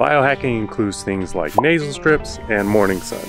Biohacking includes things like nasal strips and morning sun.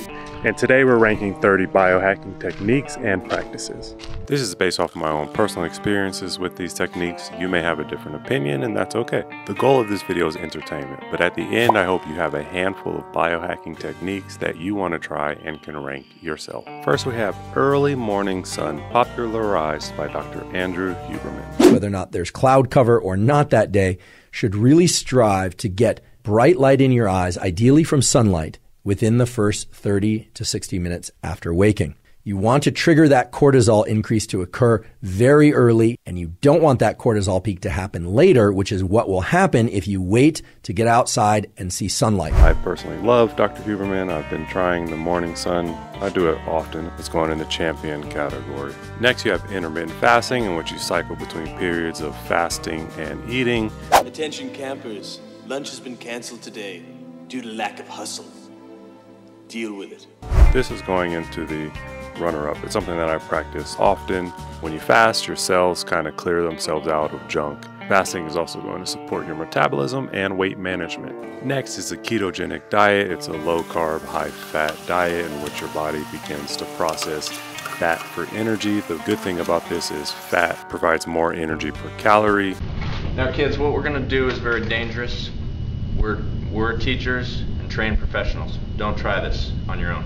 And today we're ranking 30 biohacking techniques and practices. This is based off of my own personal experiences with these techniques. You may have a different opinion, and that's okay. The goal of this video is entertainment, but at the end I hope you have a handful of biohacking techniques that you want to try and can rank yourself. First we have early morning sun, popularized by Dr. Andrew Huberman. Whether or not there's cloud cover or not that day, should really strive to get bright light in your eyes, ideally from sunlight, within the first 30 to 60 minutes after waking. You want to trigger that cortisol increase to occur very early, and you don't want that cortisol peak to happen later, which is what will happen if you wait to get outside and see sunlight. I personally love Dr. Huberman. I've been trying the morning sun. I do it often. It's going in the champion category. Next, you have intermittent fasting, in which you cycle between periods of fasting and eating. Attention campers, lunch has been canceled today due to lack of hustle. Deal with it. This is going into the runner-up. It's something that I practice often. When you fast, your cells kind of clear themselves out of junk. Fasting is also going to support your metabolism and weight management. Next is the ketogenic diet. It's a low-carb, high-fat diet in which your body begins to process fat for energy. The good thing about this is fat provides more energy per calorie. Now kids, what we're going to do is very dangerous. We're teachers and trained professionals. Don't try this on your own.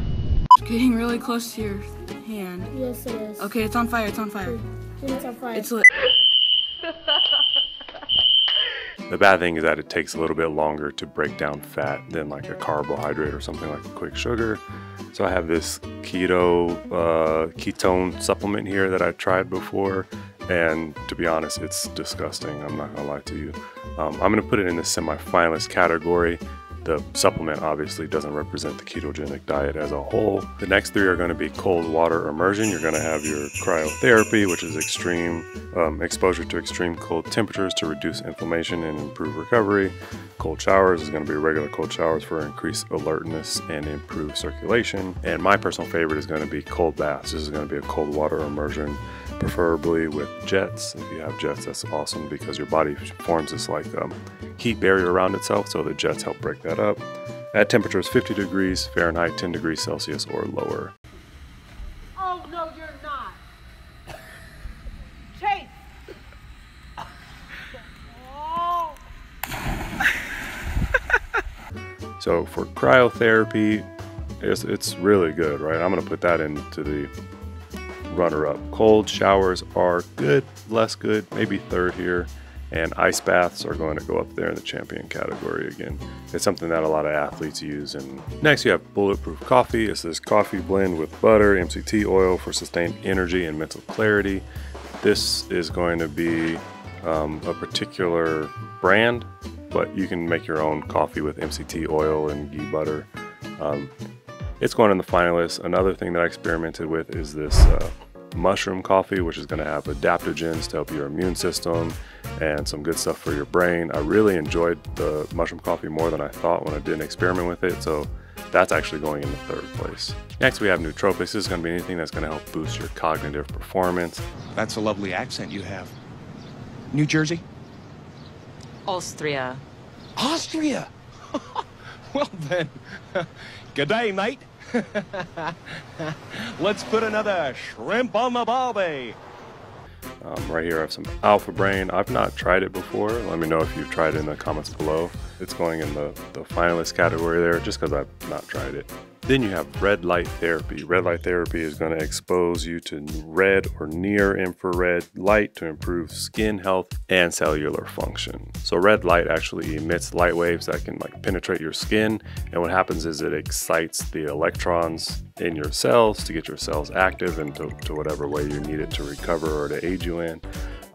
It's getting really close to your hand. Yes, it is. Okay, it's on fire, it's on fire. It's on fire. It's lit. The bad thing is that it takes a little bit longer to break down fat than like a carbohydrate or something like a quick sugar. So I have this ketone supplement here that I've tried before, and to be honest, it's disgusting. I'm not gonna lie to you. I'm gonna put it in the semi-finalist category. The supplement obviously doesn't represent the ketogenic diet as a whole. The next three are going to be cold water immersion. You're going to have your cryotherapy, which is extreme exposure to extreme cold temperatures to reduce inflammation and improve recovery. Cold showers is going to be regular cold showers for increased alertness and improved circulation. And my personal favorite is going to be cold baths. This is going to be a cold water immersion, preferably with jets. If you have jets, that's awesome because your body forms this like heat barrier around itself, so the jets help break that up. At temperatures 50 degrees Fahrenheit, 10 degrees Celsius or lower. Oh, no, you're not. Chase. Oh. So for cryotherapy, it's really good, right? I'm going to put that into the runner-up. Cold showers are good, less good, maybe third here. And ice baths are going to go up there in the champion category again. It's something that a lot of athletes use. And next you have Bulletproof coffee. It's this coffee blend with butter, MCT oil for sustained energy and mental clarity. This is going to be a particular brand, but you can make your own coffee with MCT oil and ghee butter. It's going in the finalists. Another thing that I experimented with is this mushroom coffee, which is going to have adaptogens to help your immune system and some good stuff for your brain. I really enjoyed the mushroom coffee more than I thought when I did an experiment with it, so that's actually going in the third place. Next we have Nootropic. This is going to be anything that's going to help boost your cognitive performance. That's a lovely accent you have. New Jersey? Austria. Austria? Well then, good day, mate. Let's put another shrimp on the barbie. Right here I have some Alpha Brain. I've not tried it before. Let me know if you've tried it in the comments below. It's going in the finalist category there just because I've not tried it. Then you have red light therapy. Red light therapy is going to expose you to red or near infrared light to improve skin health and cellular function. So red light actually emits light waves that can like penetrate your skin, and what happens is it excites the electrons in your cells to get your cells active and to whatever way you need it to recover or to aid you in.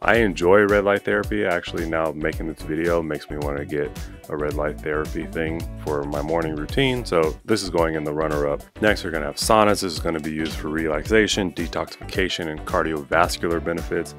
I enjoy red light therapy. Actually, now making this video makes me want to get a red light therapy thing for my morning routine. So this is going in the runner-up. Next, we're going to have saunas. This is going to be used for relaxation, detoxification, and cardiovascular benefits.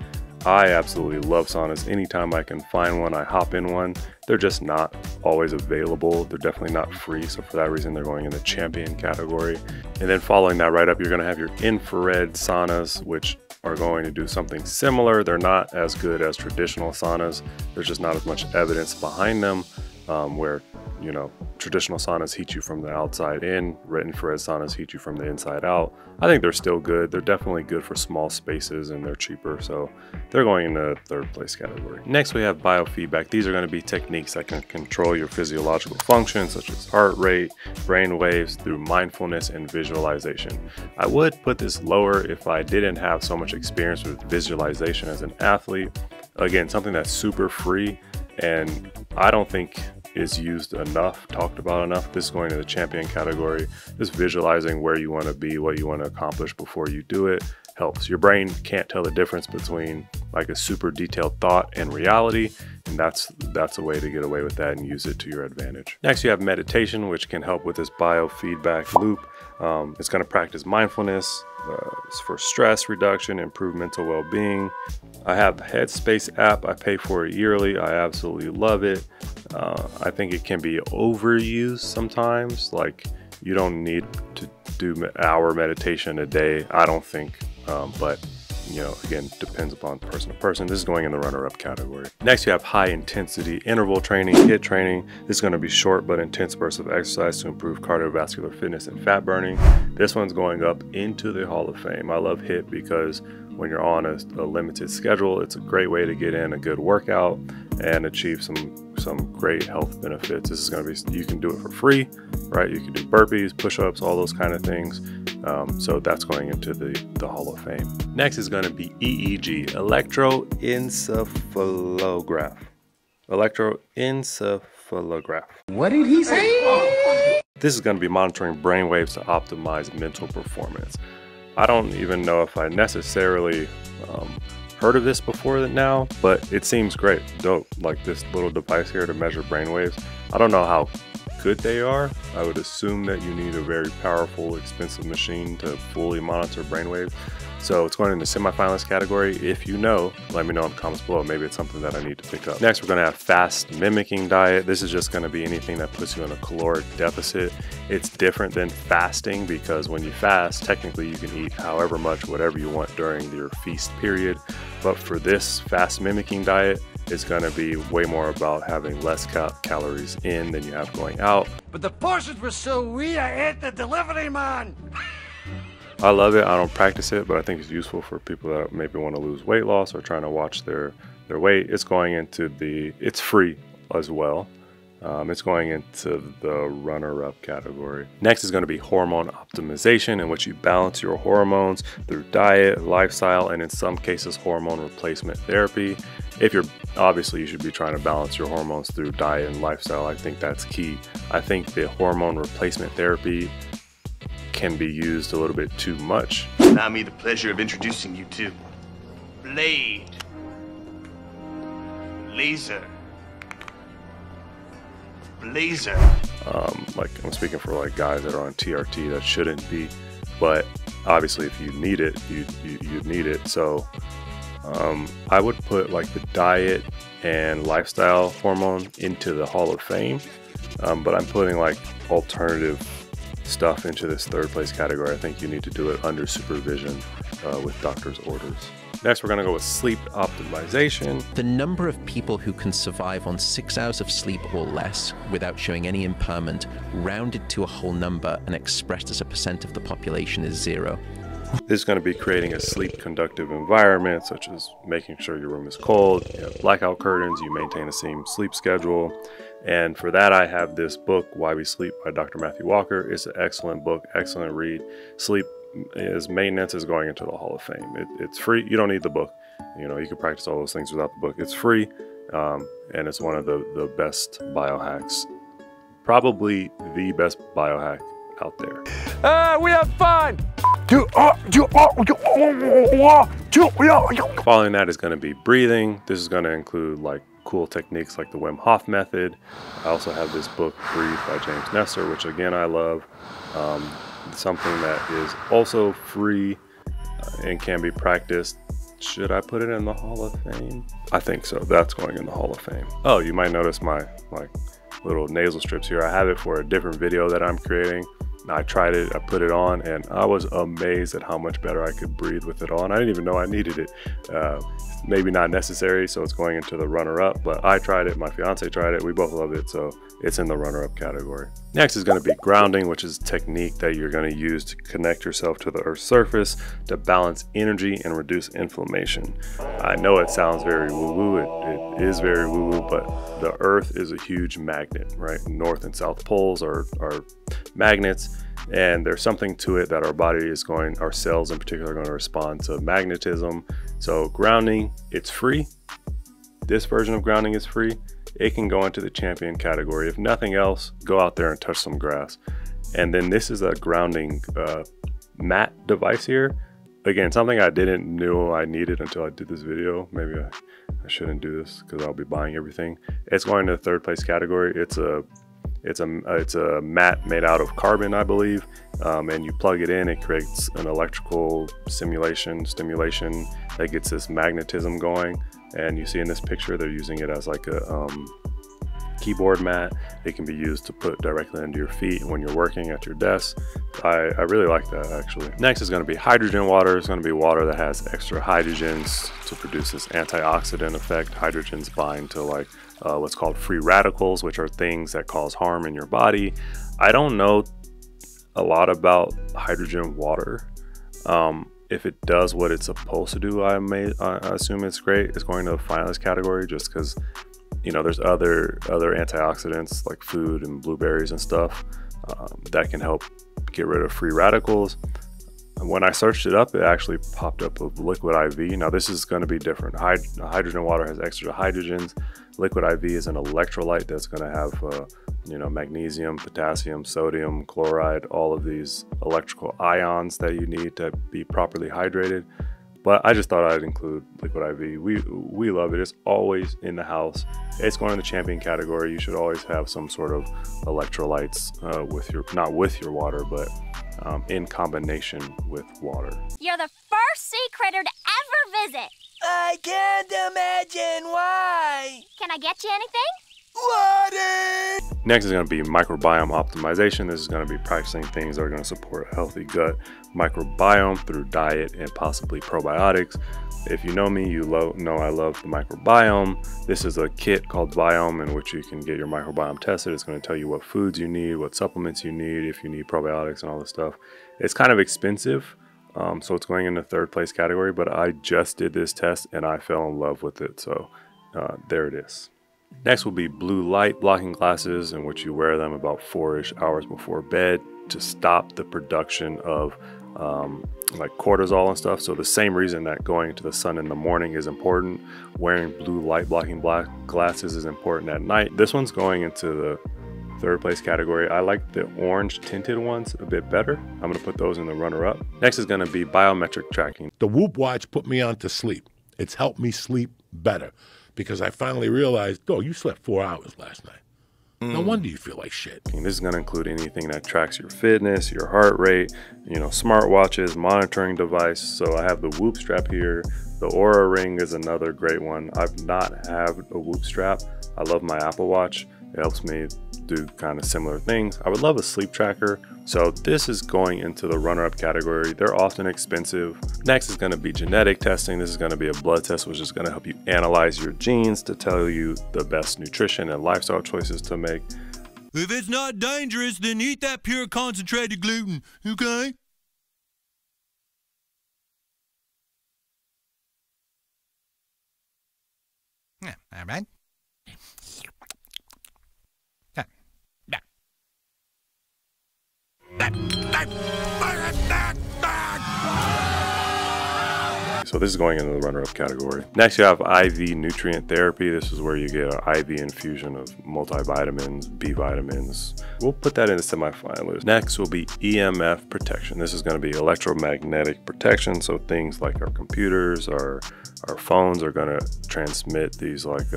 I absolutely love saunas. Anytime I can find one, I hop in one. They're just not always available. They're definitely not free. So for that reason, they're going in the champion category. And then following that right up, you're going to have your infrared saunas, which are going to do something similar. They're not as good as traditional saunas. There's just not as much evidence behind them, where you know, traditional saunas heat you from the outside in, red infrared saunas heat you from the inside out. I think they're still good. They're definitely good for small spaces and they're cheaper, so they're going in the third place category. Next, we have biofeedback. These are going to be techniques that can control your physiological functions, such as heart rate, brain waves, through mindfulness and visualization. I would put this lower if I didn't have so much experience with visualization as an athlete. Again, something that's super free and I don't think is used enough, talked about enough. This is going to the champion category. Just visualizing where you want to be, what you want to accomplish before you do it helps. Your brain can't tell the difference between like a super detailed thought and reality, and that's a way to get away with that and use it to your advantage. Next, you have meditation, which can help with this biofeedback loop. It's going to practice mindfulness for stress reduction, improve mental well-being. I have the Headspace app. I pay for it yearly. I absolutely love it. I think it can be overused sometimes. Like, you don't need to do an hour meditation a day, I don't think, but you know, again, depends upon person to person. This is going in the runner-up category. Next, you have high intensity interval training, HIIT training. This is going to be short but intense bursts of exercise to improve cardiovascular fitness and fat burning. This one's going up into the Hall of Fame. I love HIIT because when you're on a limited schedule, it's a great way to get in a good workout and achieve some great health benefits. This is going to be, you can do it for free, right? You can do burpees, push-ups, all those kind of things. So that's going into the Hall of Fame. Next is going to be EEG, electroencephalograph. Electroencephalograph. What did he say? This is going to be monitoring brain waves to optimize mental performance. I don't even know if I necessarily heard of this before now, but it seems great, dope. Like this little device here to measure brain waves. I don't know how good they are. I would assume that you need a very powerful, expensive machine to fully monitor brainwaves. So it's going in the semifinalist category. If you know, let me know in the comments below. Maybe it's something that I need to pick up. Next, we're going to have fast mimicking diet. This is just going to be anything that puts you in a caloric deficit. It's different than fasting because when you fast, technically you can eat however much, whatever you want during your feast period. But for this fast mimicking diet, it's going to be way more about having less calories in than you have going out. But the portions were so wee, I ate the delivery man. I love it. I don't practice it, but I think it's useful for people that maybe want to lose weight loss or trying to watch their weight. It's going into it's free as well. It's going into the runner-up category. Next is going to be hormone optimization, in which you balance your hormones through diet, lifestyle, and in some cases hormone replacement therapy. If you're obviously, you should be trying to balance your hormones through diet and lifestyle. I think that's key. I think the hormone replacement therapy can be used a little bit too much. Allow me the pleasure of introducing you to Blade, Laser, Blazer. Like I'm speaking for like guys that are on TRT that shouldn't be, but obviously if you need it, you need it. So I would put like the diet and lifestyle hormone into the Hall of Fame, but I'm putting like alternative stuff into this third place category. I think you need to do it under supervision with doctor's orders. Next, we're going to go with sleep optimization. The number of people who can survive on 6 hours of sleep or less without showing any impairment, rounded to a whole number and expressed as a percent of the population, is 0. This is going to be creating a sleep conductive environment, such as making sure your room is cold, you have blackout curtains, you maintain the same sleep schedule. And for that, I have this book, Why We Sleep by Dr. Matthew Walker. It's an excellent book, excellent read. Sleep as maintenance is going into the Hall of Fame. It's free. You don't need the book. You know, you can practice all those things without the book. It's free, and it's one of the best biohacks. Probably the best biohack out there. We have fun. Following that is going to be breathing. This is going to include like cool techniques like the Wim Hof method. I also have this book, Breathe by James Nestor, which again I love. Something that is also free and can be practiced. Should I put it in the Hall of Fame? I think so. That's going in the Hall of Fame. Oh, you might notice my little nasal strips here. I have it for a different video that I'm creating. I tried it, I put it on, and I was amazed at how much better I could breathe with it on. I didn't even know I needed it. Maybe not necessary, so it's going into the runner-up, but I tried it, my fiance tried it, we both love it, so it's in the runner-up category. Next is going to be grounding, which is a technique that you're going to use to connect yourself to the Earth's surface to balance energy and reduce inflammation. I know it sounds very woo-woo, it is very woo-woo, but the Earth is a huge magnet, right? North and South poles are magnets, and there's something to it that our body is going, our cells in particular, are going to respond to magnetism. So grounding, it's free. This version of grounding is free. It can go into the champion category. If nothing else, go out there and touch some grass. And then this is a grounding mat device here. Again, something I didn't know I needed until I did this video. Maybe I shouldn't do this because I'll be buying everything. It's going to the third place category. It's a mat made out of carbon, I believe, and you plug it in, it creates an electrical stimulation that gets this magnetism going. And you see in this picture, they're using it as like a keyboard mat. It can be used to put directly under your feet when you're working at your desk. I really like that, actually. Next is going to be hydrogen water. It's going to be water that has extra hydrogens to produce this antioxidant effect. Hydrogens bind to like what's called free radicals, which are things that cause harm in your body. I don't know a lot about hydrogen water. If it does what it's supposed to do, I assume it's great. It's going to the finalist category just because, you know, there's other antioxidants like food and blueberries and stuff that can help get rid of free radicals. When I searched it up, it actually popped up with liquid IV. Now this is going to be different. Hydrogen water has extra hydrogens. Liquid IV is an electrolyte that's going to have you know, magnesium, potassium, sodium, chloride, all of these electrical ions that you need to be properly hydrated. But I just thought I'd include liquid IV. We love it. It's always in the house. It's going in the champion category. You should always have some sort of electrolytes not with your water, but in combination with water. You're the first sea critter to ever visit. I can't imagine why. Can I get you anything? Water! Next is going to be microbiome optimization. This is going to be practicing things that are going to support a healthy gut microbiome through diet and possibly probiotics. If you know me, you know I love the microbiome. This is a kit called Viome in which you can get your microbiome tested. It's going to tell you what foods you need, what supplements you need, if you need probiotics and all this stuff. It's kind of expensive, so it's going in the third place category, but I just did this test and I fell in love with it, so there it is. Next will be blue light blocking glasses, in which you wear them about 4-ish hours before bed to stop the production of like cortisol and stuff. So the same reason that going to the sun in the morning is important, wearing blue light blocking glasses is important at night. This one's going into the third place category. I like the orange tinted ones a bit better. I'm going to put those in the runner up. Next is going to be biometric tracking. The Whoop watch put me on to sleep. It's helped me sleep better because I finally realized, oh, you slept 4 hours last night. No wonder you feel like shit. And this is going to include anything that tracks your fitness, your heart rate, you know, smartwatches, monitoring device. So I have the Whoop strap here. The Aura Ring is another great one. I've not had a Whoop strap. I love my Apple Watch. It helps me do kind of similar things. I would love a sleep tracker. So this is going into the runner-up category. They're often expensive. Next is going to be genetic testing. This is going to be a blood test, which is going to help you analyze your genes to tell you the best nutrition and lifestyle choices to make. If it's not dangerous, then eat that pure concentrated gluten, okay? Yeah, all right. So this is going into the runner-up category. Next, you have IV nutrient therapy. This is where you get an IV infusion of multivitamins, B vitamins. We'll put that in the semifinalists. Next will be EMF protection. This is going to be electromagnetic protection. So things like our computers, our phones are going to transmit these like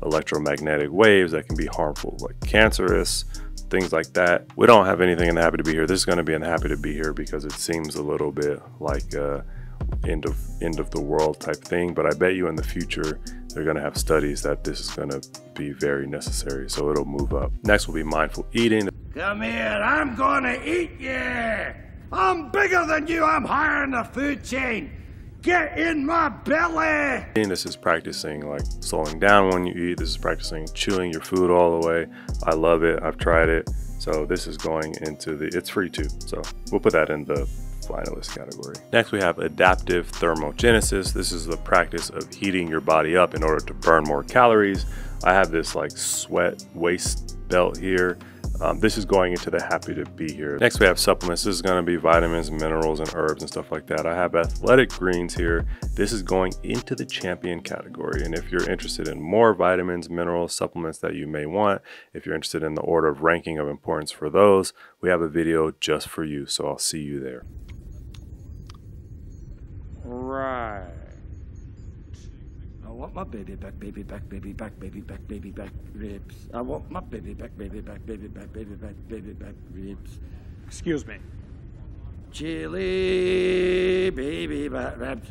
electromagnetic waves that can be harmful, like cancerous, things like that. We don't have anything in the Happy to Be Here. This is going to be in Happy to Be Here because it seems a little bit like end of the world type thing, but I bet you in the future they're going to have studies that this is going to be very necessary, so it'll move up. Next will be mindful eating. Come here, I'm gonna eat you! I'm bigger than you, I'm higher in the food chain! Get in my belly! This is practicing like slowing down when you eat. This is practicing chewing your food all the way. I love it, I've tried it. So this is going into the, it's free too. So we'll put that in the finalist category. Next we have adaptive thermogenesis. This is the practice of heating your body up in order to burn more calories. I have this like sweat waist belt here. This is going into the happy to be here. Next we have supplements. This is going to be vitamins, minerals, and herbs and stuff like that. I have athletic greens here. This is going into the champion category. And if you're interested in more vitamins, minerals, supplements that you may want, if you're interested in the order of ranking of importance for those, we have a video just for you. So I'll see you there. Right. I want my baby back, baby back, baby back, baby back, baby back ribs. I want my baby back, baby back, baby back, baby back, baby back ribs. Excuse me. Chili baby back ribs.